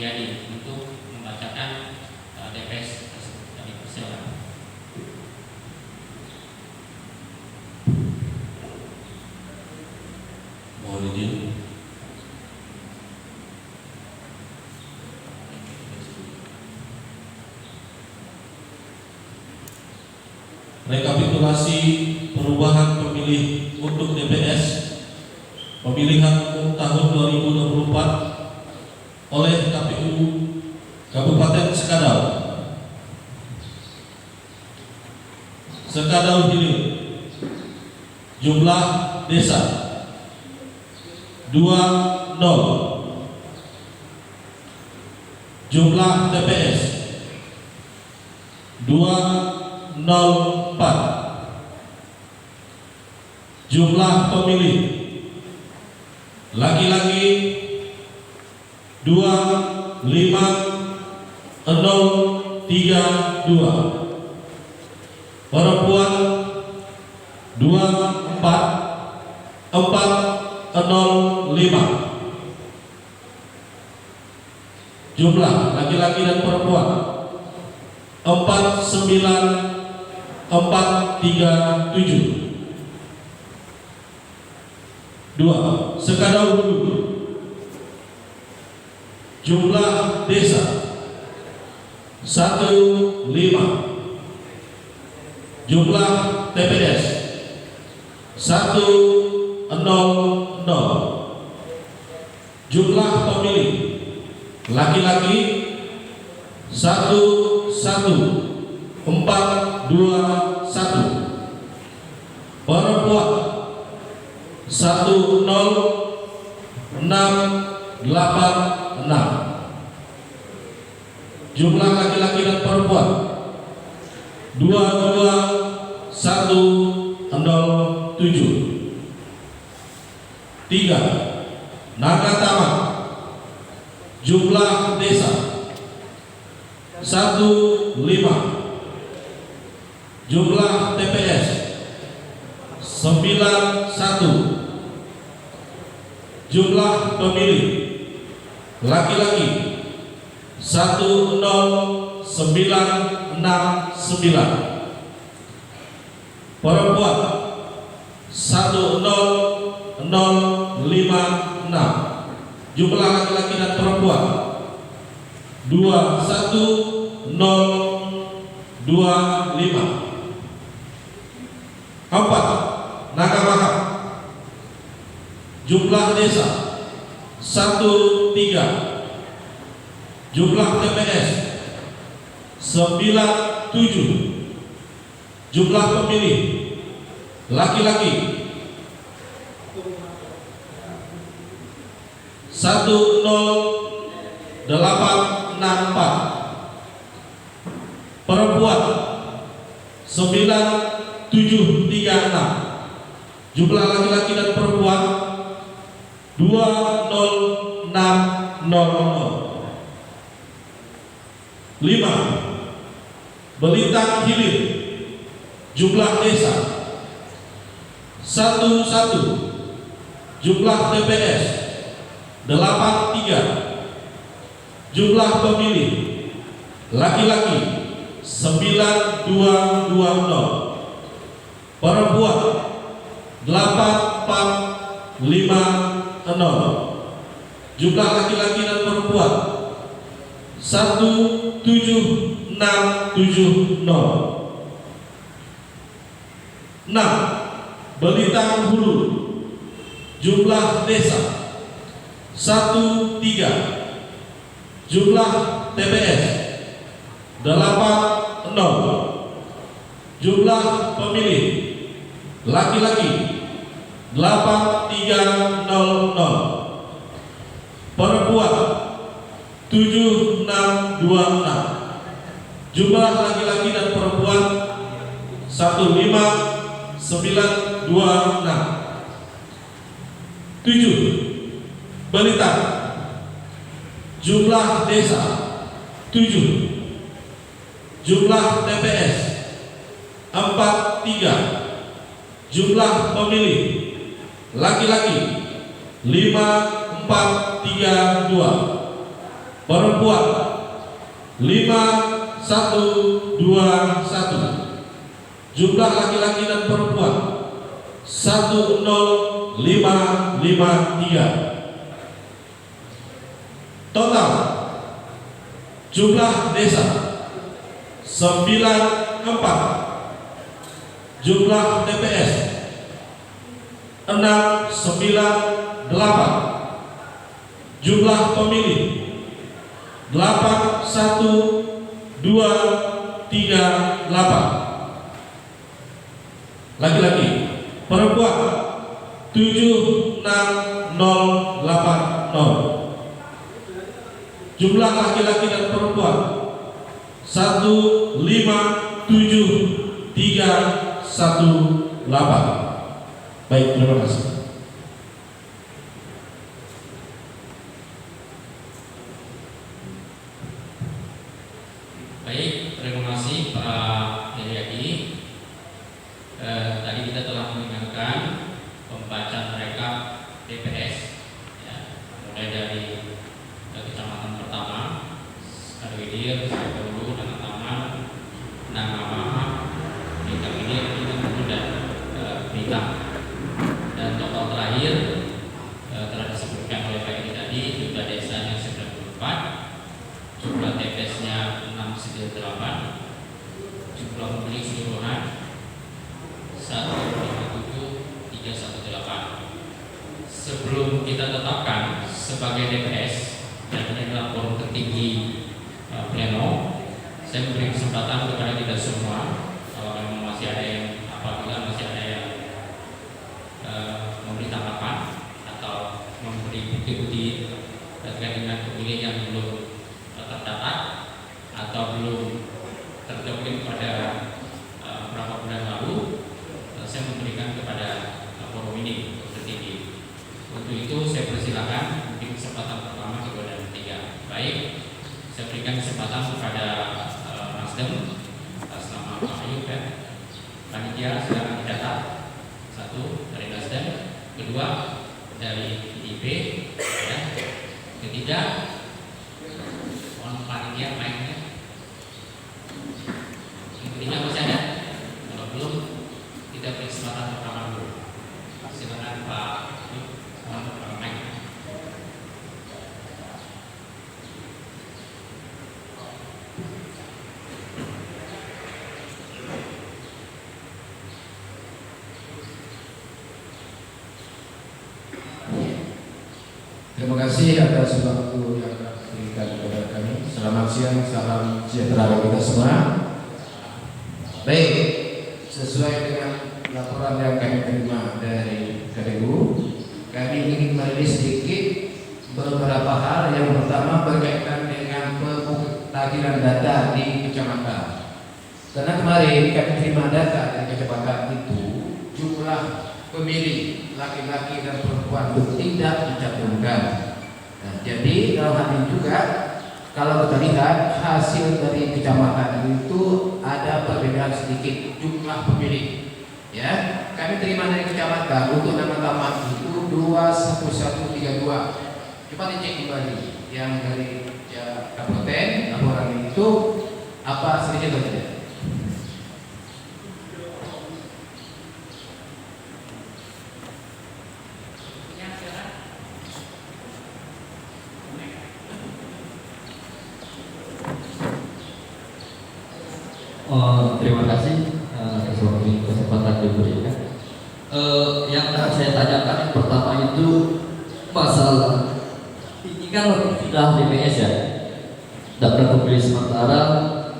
Supriyadi untuk membacakan DPS tersebut. Kami persilakan. Mohon izin. Rekapitulasi perubahan pemilih untuk DPS pemilihan umum tahun 2024 oleh KPU Kabupaten Sekadau. Sekadau Hilir, jumlah desa 20, jumlah TPS 204, jumlah pemilih laki-laki 25032, perempuan 24405. Jumlah laki-laki dan perempuan 49437. 2. Sekadau Hulu, jumlah desa 15, jumlah TPS 100, jumlah pemilih laki-laki 11421, perempuan 10686, jumlah laki-laki dan perempuan 22107. 3. Nagatama, jumlah desa 15, jumlah TPS 91, jumlah pemilih laki-laki 10969, perempuan 10056, jumlah laki-laki dan perempuan 21025. 4. Nagamahak, jumlah desa 13, jumlah TPS 97, jumlah pemilih laki-laki 10864, perempuan 9736, jumlah laki-laki dan perempuan 20600. 5. Belitang Hilir, jumlah desa 11, jumlah TPS 83, jumlah pemilih laki-laki 9220, perempuan 8450, jumlah laki-laki dan perempuan 17670. 6. Belitang Hulu, jumlah desa 13, jumlah TPS 80, jumlah pemilih laki-laki 8300, perempuan 7626, jumlah laki-laki dan perempuan 15926. 7. Belitang, jumlah desa 7, jumlah TPS 43, jumlah pemilih laki-laki 5432, perempuan 5121. Jumlah laki-laki dan perempuan 10553. Total jumlah desa 94. Jumlah TPS 698. Jumlah pemilih 81238. Laki-laki, perempuan 76080. Jumlah laki-laki dan perempuan 157,318. Baik, terima kasih. Baik, terima kasih Pak Heriadi. Tadi kita telah mendengarkan pembacaan rekap TPS, ya, mulai dari kecamatan pertama, Karwidir, Saipulu, Danau Taman, Nangamaha, Bintang Hilir, Bintang Bulu, dan Bintang. Dan total terakhir telah disebutkan oleh Pak Edi tadi, jumlah desanya 94, jumlah TPS-nya 698, jumlah pemilih keseluruhan 157,318. Sebelum kita tetapkan sebagai DPS dan ini adalah forum tertinggi pleno, saya memberi kesempatan kepada kita semua, kalau memang masih ada yang, apabila masih ada yang memberi tanggapan atau memberi bukti-bukti terkait dengan pemilih yang belum tercatat atau belum terdokumen pada beberapa bulan lalu, saya memberikan kepada forum ini tertinggi. Untuk itu saya persilakan mungkin kesempatan pertama, kedua, dan ketiga. Baik, saya berikan kesempatan kepada Nasdem atas nama Pak Ayub, ya. Panitia silakan dicatat. Satu dari Nasdem, kedua dari PDIP, ya. Ketiga, mohon panitia mainnya. Yang ketiga masih ada? Kalau belum, kita beri kesempatan pertama dulu. Silakan Pak Ayub, mohon mic. Terima kasih atas waktu yang diberikan kepada kami. Selamat siang, salam sejahtera bagi kita semua. Baik, sesuai dengan laporan yang kami terima dari KPU, kami ingin merilis sedikit beberapa hal. Yang pertama berkaitan dengan pemutahiran data di kecamatan. Karena kemarin kami terima data dari kecamatan itu, jumlah pemilih laki-laki dan perempuan itu tidak dicantumkan. Nah, jadi dalam hal ini juga kalau kita lihat hasil dari kecamatan itu ada perbedaan sedikit jumlah pemilih. Ya, kami terima dari kecamatan untuk nama taman itu 21132. Coba dicek kembali yang dari kabupaten laporan itu apa sedikit saja. Terima kasih atas waktu kesempatan diberikan. Yang saya tanyakan yang pertama itu masalah ini kan sudah DPS, ya, daftar pemilih sementara.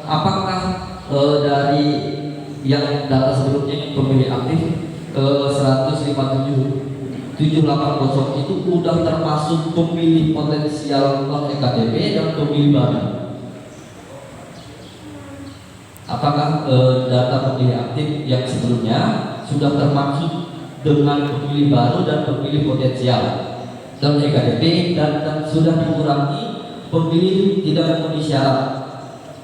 Apakah dari yang data sebelumnya pemilih aktif 157,780 itu sudah termasuk pemilih potensial non EKTP dan pemilih baru? Apakah data pemilih aktif yang sebelumnya sudah termasuk dengan pemilih baru dan pemilih potensial dan EKTP dan sudah dikurangi pemilih tidak memenuhi syarat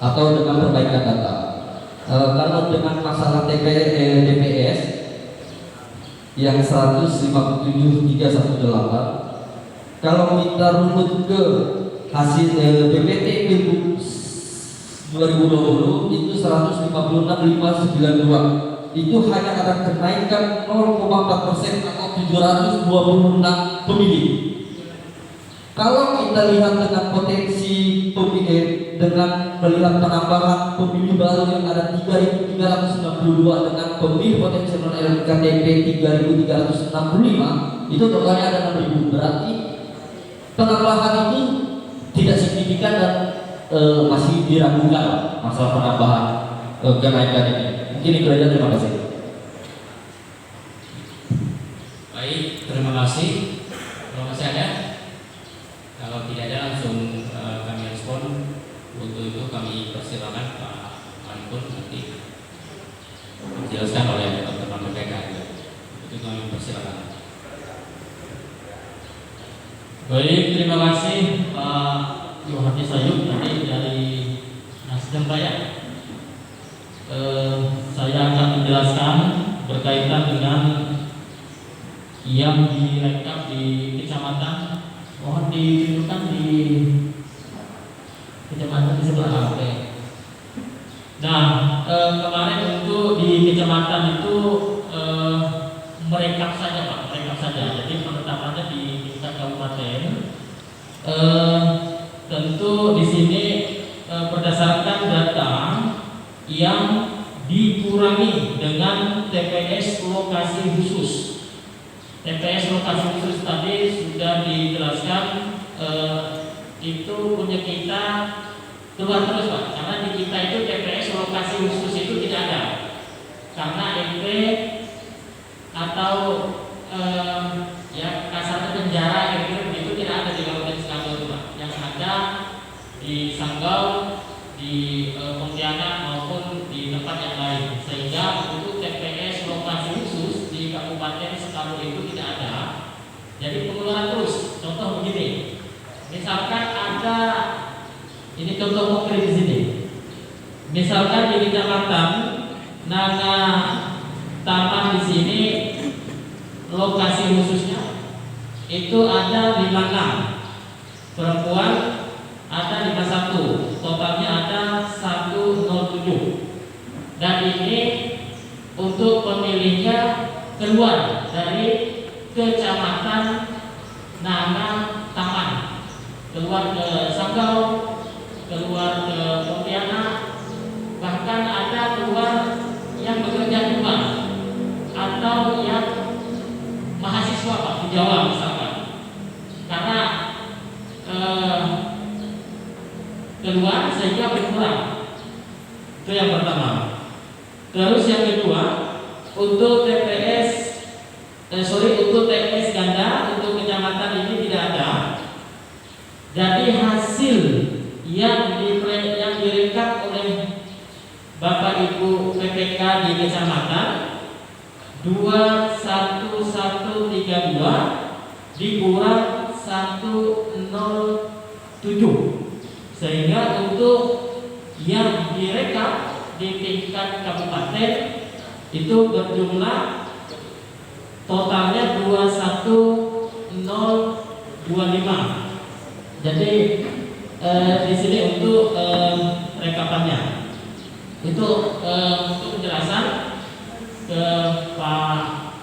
atau dengan perbaikan data? Kalau dengan masalah DPS yang 157,318, kalau kita runut ke hasil PPT Pilgub 2020 itu 156.592, itu hanya ada kenaikan 0,4% atau 726 pemilih. Kalau kita lihat dengan potensi pemilih, dengan melihat penambahan pemilih baru yang ada 3.392 dengan pemilih potensial LKTP 3.365, itu totalnya ada 6.000. Berarti penambahan itu tidak signifikan dan masih diragukan masalah penambahan kenaikan ini. Mungkin itu aja, terima kasih. Baik, terima kasih. Kalau masih ada, kalau tidak ada langsung kami respon. Untuk itu kami persilakan Pak Manpun nanti dijelaskan oleh teman-teman PPK. Itu kami persilakan. Baik, terima kasih Pak Yohani Sayuk tadi dari Nasdem Pak ya. Saya akan menjelaskan berkaitan dengan yang direkap di kecamatan. Mohon ditunjukkan di kecamatan di sebelah. Oke. Nah, kemarin untuk di kecamatan itu merekap saja Pak, merekap saja. Jadi penetapannya di tingkat kabupaten. Tentu di sini berdasarkan data yang dikurangi dengan TPS lokasi khusus. TPS lokasi khusus tadi sudah dijelaskan, itu punya kita keluar terus Pak, karena di kita itu TPS lokasi khusus itu tidak ada, karena MP atau ya kasarnya penjara itu tidak ada di Kabupaten Sanggau itu Pak. Yang ada di Sanggau, di Pontianak maupun di tempat yang lain, sehingga untuk TPS lokasi khusus di Kabupaten Sanggau itu tidak ada. Jadi pengeluaran terus. Contoh begini, misalkan ada, ini contoh konkret di sini. Misalkan di Kecamatan Naga Taman di sini lokasi khususnya itu ada 56, perempuan ada 51, totalnya ada 107. Dan ini untuk pemilihnya keluar dari Kecamatan Naga Taman, keluar ke Sanggau, keluar ke Pontianak, bahkan ada keluar yang bekerja di rumah atau yang mahasiswa Pak di Jawa misalkan, karena keluar sehingga berkurang. Itu yang pertama. Terus yang kedua, untuk untuk TPS ganda untuk kecamatan ini tidak ada. Jadi hasil yang direkap oleh Bapak Ibu PPK di kecamatan 21132 dikurang 107, sehingga untuk yang direkap di tingkat kabupaten itu berjumlah totalnya 21025. Jadi di sini untuk rekapannya itu untuk penjelasan ke Pak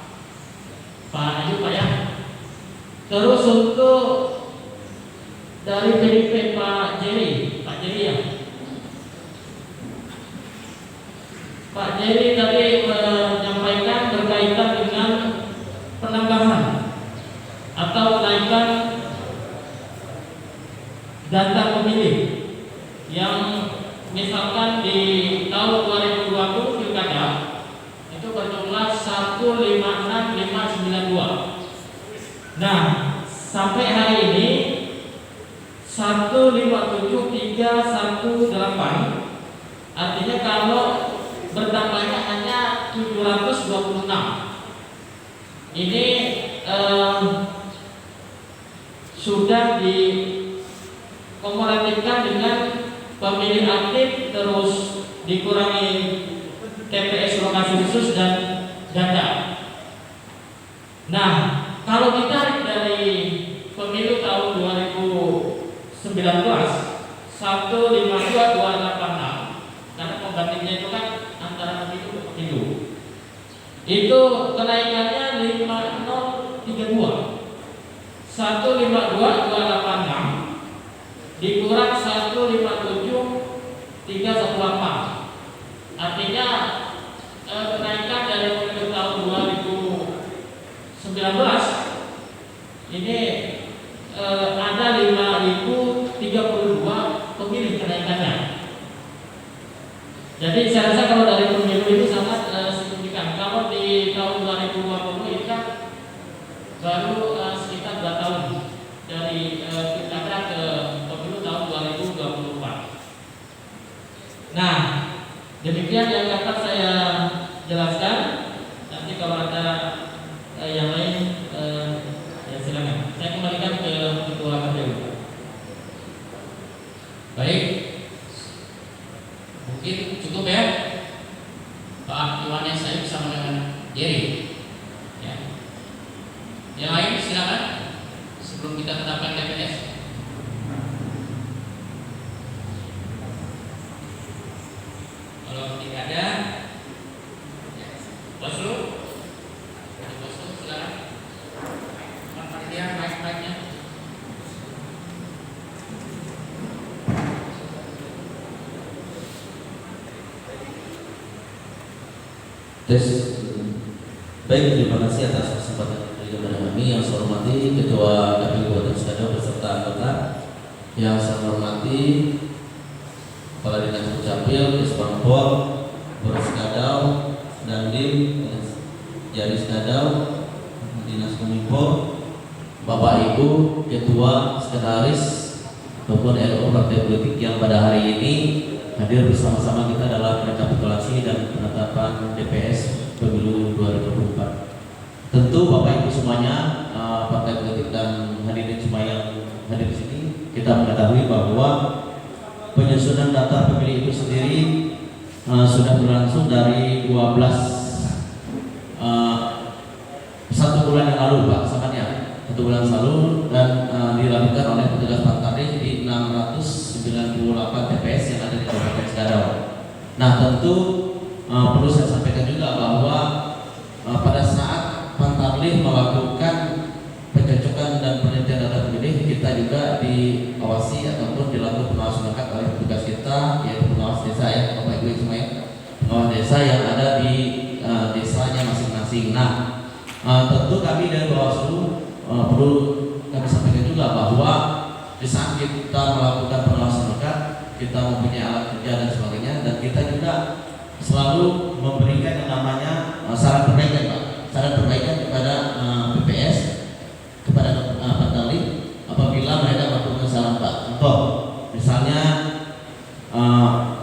Ayu Pak ya. Terus untuk dari PDP Pak Jerry ya. Pak Jerry tadi menyampaikan berkaitan dengan penambahan atau kenaikan data pemilih yang misalkan di tahun 2020 pilkada itu berjumlah 156.592. Nah, sampai hari ini 157.318, artinya kalau bertambahnya hanya 726. Ini sudah dikomulatifkan dengan pemilih aktif, terus dikurangi TPS lokasi khusus dan ganda. Nah, kalau ditarik dari pemilu tahun 2019 152286, karena pembandingnya itu kan antara pemilu ke pemilu. Itu kenaikannya 5032. 152286 dikurang 157314. Artinya kenaikan dari pemilu tahun 2019 ini ada 5032 pemilih kenaikannya. Jadi saya rasa kalau dari pemilu itu sangat signifikan. Kalau di tahun 2020 ini kan baru sekitar 2 tahun dari pilkada ke pemilu tahun 2024. Nah, demikian yang dapat saya jelaskan. Nanti kalau ada yang lain ya silakan. Saya kembalikan ke Ketua KPU. Baik, mungkin cukup ya, Pak Yohanes saya bersama dengan Jerry. Ya. Yang lain silakan sebelum kita tetapkan TPS. Kalau tidak ada, ya. Boslu, silakan. Pak Panitia, mic-nya. Tes. Baik, terima kasih atas kesempatan yang diberikan kepada kami. Yang saya hormati Ketua KPU Kabupaten Skadau beserta anggota. Yang saya hormati Kepala Dinas Dukcapil, Kesbangpol, Polres Skadau, Dandim, Jari Skadau, Dinas Kominfo, Bapak Ibu, Ketua, Sekretaris, maupun RO Partai Politik yang pada hari ini hadir bersama-sama kita dalam rekapitulasi dan penetapan DPS Pemilu 2024. Tentu Bapak Ibu semuanya, partai politik dan hadirin semua yang hadir di sini, kita mengetahui bahwa penyusunan data pemilih itu sendiri sudah berlangsung dari 1 bulan yang lalu, Pak, samanya 1 bulan lalu, dan dilakukan oleh petugas Pantarlih di 698 TPS yang ada di Kabupaten Skadau. Nah, tentu perlu saya sampaikan juga bahwa pada saat Pantarlih melakukan pencocokan dan penelitian data pemilih, kita juga diawasi ataupun dilakukan pengawasan lekat oleh petugas kita, yaitu pengawas desa ya, Bapak Ibu semua ya, pengawas desa yang ada di desanya masing-masing. Nah, tentu kami dari Bawaslu perlu kami sampaikan juga bahwa di saat kita melakukan pengawasan lekat, kita mempunyai alat kerja dan sebagainya, dan kita juga selalu memberikan yang namanya saran perbaikan, Pak. Saran perbaikan kepada PPS, kepada Pantarlih apabila mereka melakukan kesalahan, Pak. Contoh, misalnya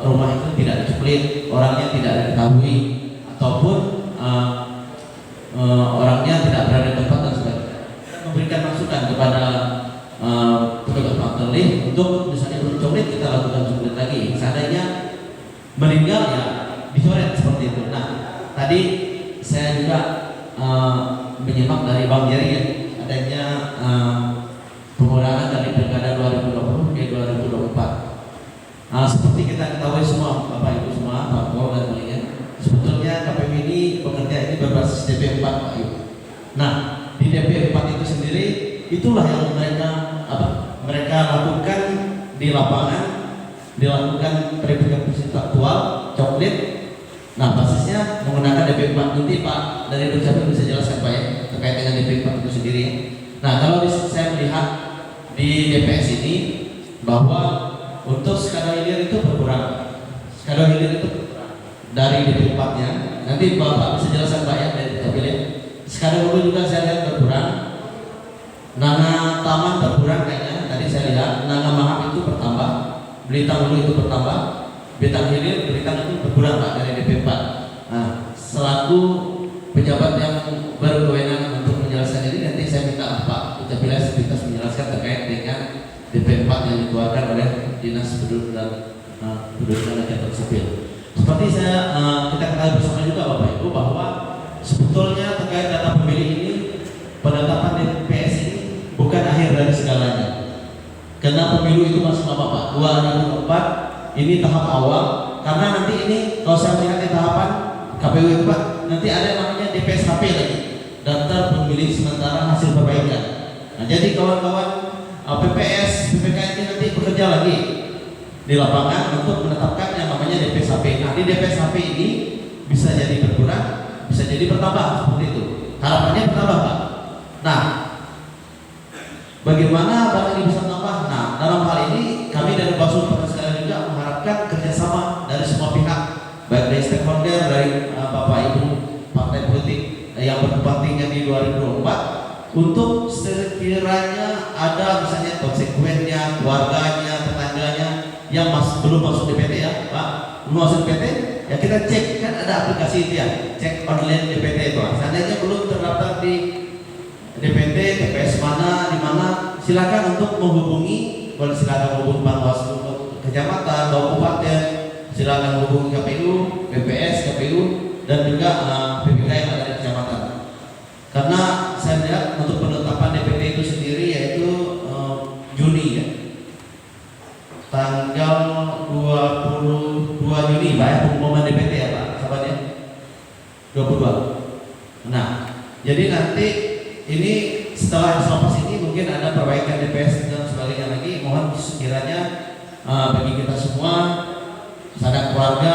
rumah itu tidak dicuplit, orangnya tidak diketahui, ataupun orangnya tidak berada di tempat dan sebagainya. Memberikan masukan kepada petugas Pantarlih untuk misalnya belum cuplit, kita lakukan cuplit lagi. Seandainya meninggal ya dicoret seperti itu. Nah, tadi saya juga menyimak dari Bang Jerry ya, adanya pengurangan dari pilkada 2020 ke 2024. Seperti kita ketahui semua, Bapak Ibu semua, Pak Pol dan lainnya, sebetulnya KPU ini bekerja ini berbasis DP4, Pak Ibu. Nah, di DP4 itu sendiri itulah yang mereka lakukan di lapangan, dilakukan verifikasi faktual, coklit. Nah, basisnya menggunakan DP4. Nanti Pak dari Dukcapil bisa jelaskan, Pak ya, terkait dengan DP4 itu sendiri. Nah, kalau saya melihat di DPS ini bahwa untuk Skadau Hilir itu berkurang. Skadau Hilir itu berkurang dari DP4-nya. Nanti Bapak bisa jelaskan, Pak ya, dari Dukcapil ya. Skadau Hulu juga saya lihat berkurang. Nanga Taman berkurang kayaknya. Tadi saya lihat Nanga Mahap itu bertambah, Belitang Hulu itu bertambah, Bintang Hilir, Belitang itu berkurang, Pak, dari DP4. Nah, selaku pejabat yang berkewenangan untuk menjelaskan ini, nanti saya minta Pak Dukcapil menjelaskan terkait dengan DP4 yang dikeluarkan oleh Dinas Penduduk dan Catatan Sipil. Seperti kita ketahui bersama juga, Bapak Ibu, bahwa sebetulnya terkait data pemilih ini, penetapan DPS ini bukan akhir dari segalanya. Karena pemilu itu masih lama Pak. 2004 ini tahap awal, karena nanti ini kalau saya melihat di tahapan KPU itu Pak, nanti ada yang namanya DPSHP lagi, daftar pemilih sementara hasil perbaikan. Nah, jadi kawan-kawan PPS, PPK ini nanti bekerja lagi di lapangan untuk menetapkan yang namanya DPSHP. Nah, di DPSHP ini bisa jadi berkurang, bisa jadi bertambah seperti itu. Harapannya bertambah Pak. Nah, bagaimana barang ini bisa bertambah? Nah, dalam hal ini kami dari Bawaslu pada sekalian juga mengharapkan kerjasama dari semua pihak, baik dari stakeholder, dari Bapak Ibu partai politik yang berkepentingan di 2024, untuk sekiranya ada misalnya konstituennya, keluarganya, tetangganya yang belum masuk DPT ya Pak, belum masuk DPT ya kita cek, kan ada aplikasi itu ya, cek online DPT itu. Seandainya belum terdaftar di DPT, TPS mana, di mana, silakan untuk menghubungi, boleh silakan menghubungi Panwaslu kecamatan, kabupaten, silakan menghubungi KPU, PPS, KPU, dan juga PPK yang ada di kecamatan. Karena saya lihat untuk penetapan DPT itu sendiri yaitu Juni ya, tanggal 22 Juni Pak ya, pengumuman DPT ya Pak, sahabat ya, 22. Nah, jadi nanti ini setelah selepas ini mungkin ada perbaikan DPS dan sebagainya lagi. Mohon sekiranya bagi kita semua, sanak keluarga,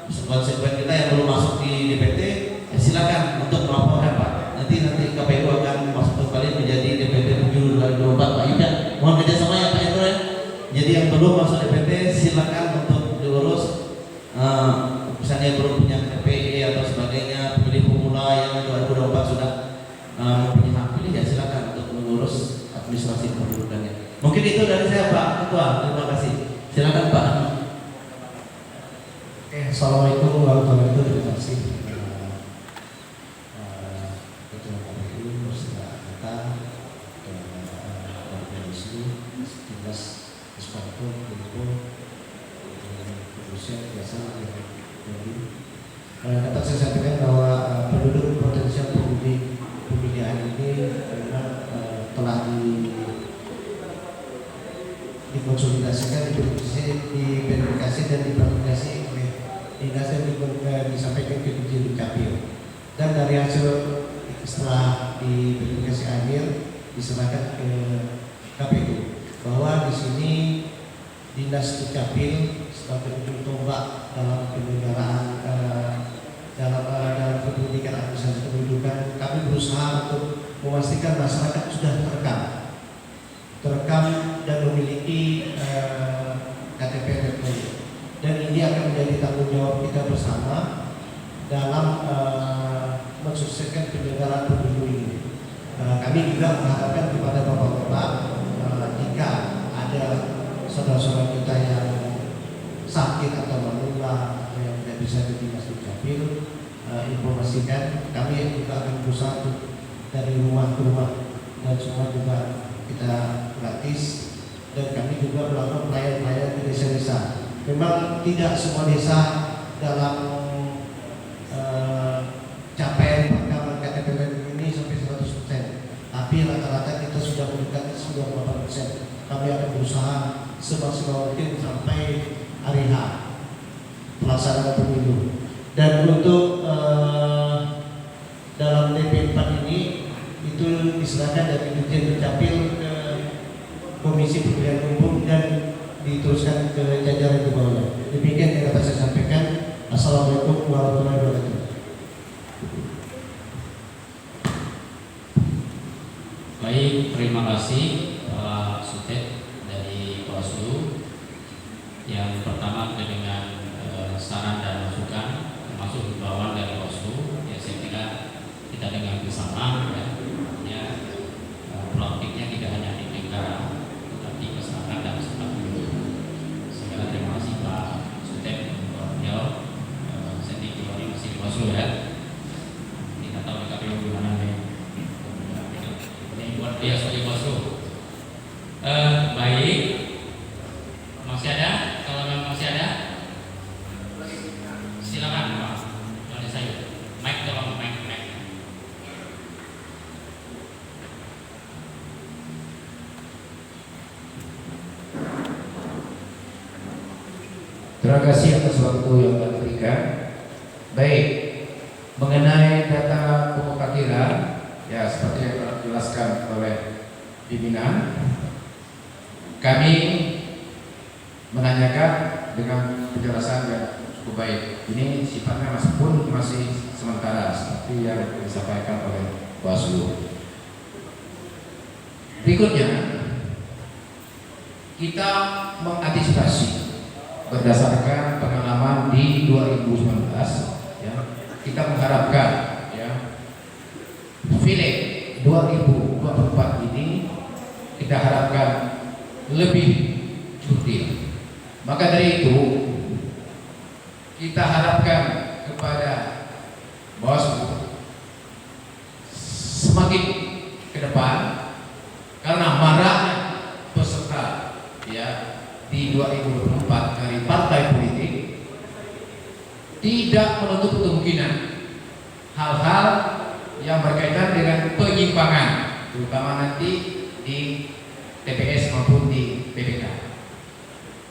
konstituen kita yang belum masuk di DPT, ya silakan untuk melaporkan Pak. Nanti KPU akan masuk kembali menjadi DPT 7 2024 Pak Yuda. Mohon kerjasama ya Pak Hendro ya. Jadi yang belum masuk DPT silakan untuk diurus. Misalnya belum punya KPE atau sebagainya, pemilih pemula yang 2024 sudah mempunyai hak pilih, ya silakan untuk mengurus administrasi kependudukannya. Mungkin itu dari saya Pak Ketua. Terima kasih. Silakan Pak. Assalamualaikum warahmatullahi wabarakatuh. Terima kasih Ketua KPU beserta anggota Komisi 11 Isparto, Tempo, Kepolisian, Kejaksaan yang dapat saya sampaikan bahwa penduduk potensial pemilihan ini memang telah dikonsolidasikan, diverifikasi dan diverifikasi oleh dinas dan disampaikan ke Dirjen Dukcapil. Dan dari hasil setelah diverifikasi akhir diserahkan ke KPU bahwa di sini dinas Dukcapil sebagai ujung tombak dalam penyelenggaraan dalam pendidikan administrasi kependudukan, kami berusaha untuk memastikan masyarakat sudah terekam dan memiliki KTP elektronik, dan ini akan menjadi tanggung jawab kita bersama dalam mensukseskan penyelenggaraan pemilu ini. Kami juga mengharapkan kepada bapak-bapak, jika ada saudara-saudara kita yang sakit atau menunda yang tidak bisa di dinas Dukcapil, informasikan. Kami juga akan berusaha dari rumah ke rumah, dan semua juga kita gratis, dan kami juga melakukan pelayan-pelayan di desa-desa. Memang tidak semua desa dalam capaian perekaman KTP ini sampai 100%, tapi rata-rata kita sudah mendekati 98%. Kami akan berusaha semaksimal mungkin sampai hari H pelaksanaan pemilu. Dan untuk dalam DP4 ini itu diserahkan dari Dirjen Dukcapil ke Komisi Pemilihan Umum dan diteruskan ke jajaran di bawahnya. Demikian yang dapat saya sampaikan. Assalamualaikum warahmatullahi wabarakatuh. Baik, terima kasih Pak Sutet dari Bawaslu. Yang pertama dengan saran dan masukan, termasuk himbauan dari Bawaslu, ya saya kira kita dengan bersama ya, praktiknya tidak hanya di tingkat tetapi masyarakat dan masyarakat dulu. Segala terima kasih Pak Sutet untuk menjawab. Saya tinggal masih di Bawaslu ya. Kita tahu di KPU gimana nih. Ini buat dia sebagai Bawaslu. Terima kasih atas waktu yang telah diberikan. Baik, mengenai data pemukatiran, ya seperti yang telah dijelaskan oleh pimpinan, kami menanyakan dengan penjelasan yang cukup baik. Ini sifatnya masih sementara seperti yang disampaikan oleh Bawaslu. Berikutnya, kita mengantisipasi berdasarkan pengalaman di 2019, ya, kita mengharapkan ya Pileg 2024 ini kita harapkan lebih cuti. Maka dari itu kita harapkan kepada Bawaslu semakin ke depan, karena maraknya peserta ya di 2024 dari partai politik tidak menutup kemungkinan hal-hal yang berkaitan dengan penyimpangan, terutama nanti di TPS maupun di PPK.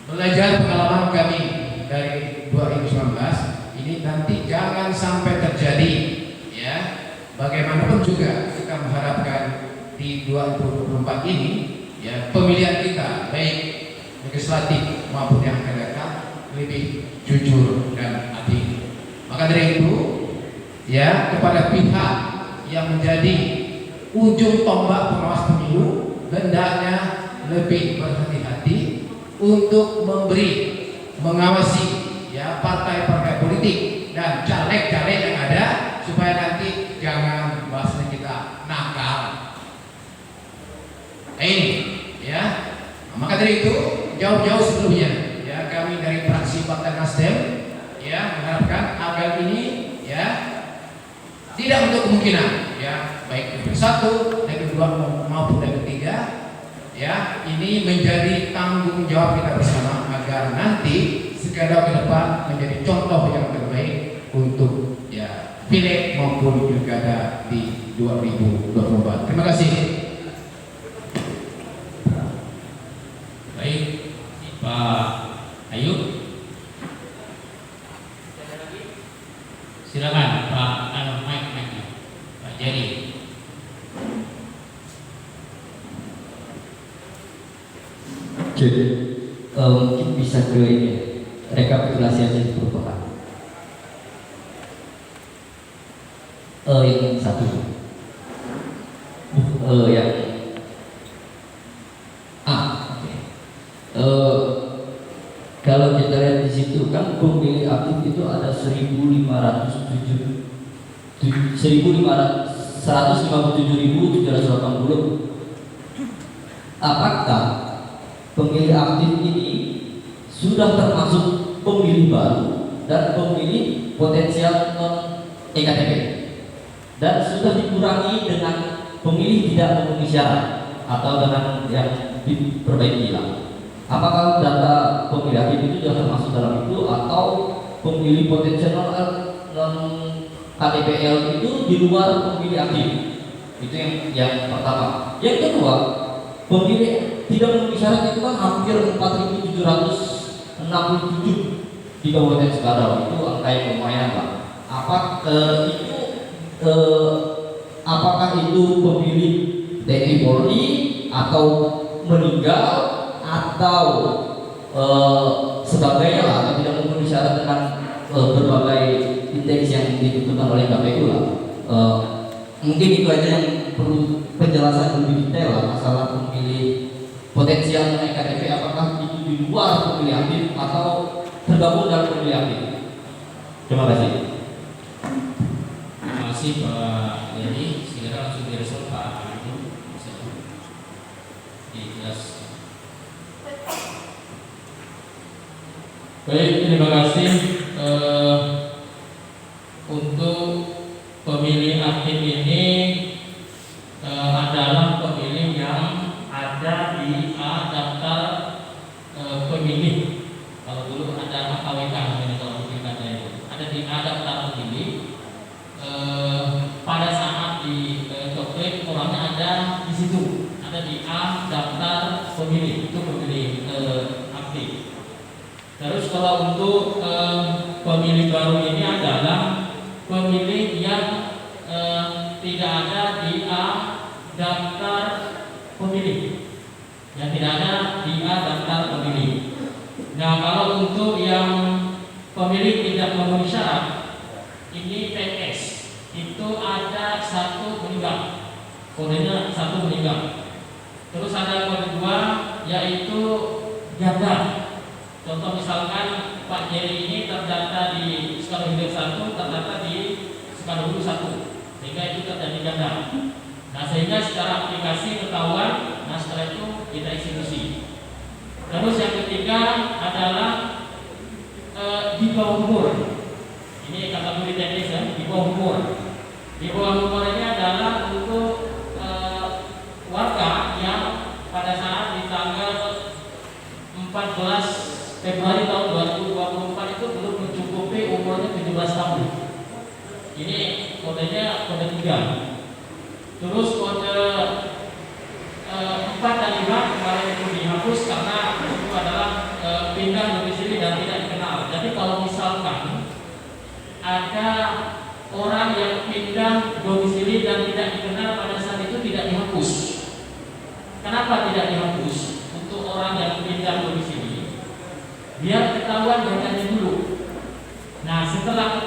Belajar pengalaman kami dari 2019 ini nanti jangan sampai terjadi, ya. Bagaimanapun juga kita mengharapkan di 2024 ini ya pemilihan kita baik legislatif maupun yang akan datang lebih jujur dan adil. Maka dari itu ya kepada pihak yang menjadi ujung tombak pengawas pemilu hendaknya lebih berhati-hati untuk mengawasi ya partai-partai politik dan caleg-caleg yang ada supaya nanti jangan bahasanya kita nakal. Ini ya. Maka dari itu jauh-jauh sebelumnya ya kami dari fraksi Partai Nasdem ya mengharapkan agar ini ya tidak untuk kemungkinan ya baik yang satu, yang kedua maupun yang ketiga ya ini menjadi tanggung jawab kita bersama agar nanti sekadar ke depan menjadi contoh yang terbaik untuk ya Pileg maupun pilkada di 2024. Terima kasih. Baik, Pak Ayub. Silakan Pak Mike, Pak Jerry. Jadi mungkin bisa ke ini rekapitulasi aja di perubahan. Yang satu, yang oke. Kalau kita lihat di situ kan pemilih aktif itu ada 157.780. Apakah pemilih aktif ini sudah termasuk pemilih baru dan pemilih potensial non-EKTP dan sudah dikurangi dengan pemilih tidak memenuhi syarat atau dengan yang diperbaiki lah? Apakah data pemilih aktif itu sudah termasuk dalam itu atau pemilih potensial non-KTPL itu di luar pemilih aktif? Itu yang pertama. Yang kedua, pemilih tidak memenuhi syarat itu kan hampir 4.767 di Kabupaten Sekarang. Itu angka yang lumayan lah. Apakah itu pemilih TNI Polri atau meninggal atau sebagainya lah, atau tidak memenuhi syarat dengan berbagai indeks yang ditentukan oleh KPU lah. Mungkin itu aja yang perlu penjelasan lebih detail lah masalah pemilih potensial naik KTP, apakah itu di luar pemilih aktif atau tergabung dalam pemilih aktif. Terima kasih. Terima kasih Pak Jerry. Segera langsung direspon Pak Ayub. Dijelaskan. Baik, terima kasih. Untuk pemilih aktif ini adalah pemilih yang ada di daftar pemilih. Kalau dulu ada AWK namanya, kalau pilkada itu ada di daftar pemilih. Pada saat di coklik orangnya ada di situ, ada di daftar pemilih, itu pemilih aktif. Terus kalau untuk pemilih baru ini adalah pemilih yang tidak ada di daftar pemilih, yang tidak ada di daftar pemilih. Nah, kalau untuk yang pemilih tidak memenuhi syarat, ini PNS itu ada 1 meninggal, kodenya 1 meninggal. Terus ada kode 2 yaitu ganda. Contoh misalkan Pak Jerry ini terdata di Sukarno 1, terdata di Sukarno 1, sehingga itu terjadi ganda. Nah, sehingga secara aplikasi ketahuan, nah setelah itu kita eksekusi. Terus yang ketiga adalah di bawah umur. Ini kategori teknis ya, di bawah umur. Di bawah umur ini adalah untuk warga yang pada saat di tanggal 14 Februari tahun 2024 itu belum mencukupi umurnya 17 tahun. Ini kodenya kode 3. Terus kode 4 dan 5 kemarin itu dihapus karena itu adalah pindah domisili dan tidak dikenal. Jadi kalau misalkan ada orang yang pindah domisili dan tidak dikenal pada saat itu tidak dihapus. Kenapa tidak dihapus? Untuk orang yang pindah domisili, biar ketahuan datanya dulu. Nah, setelah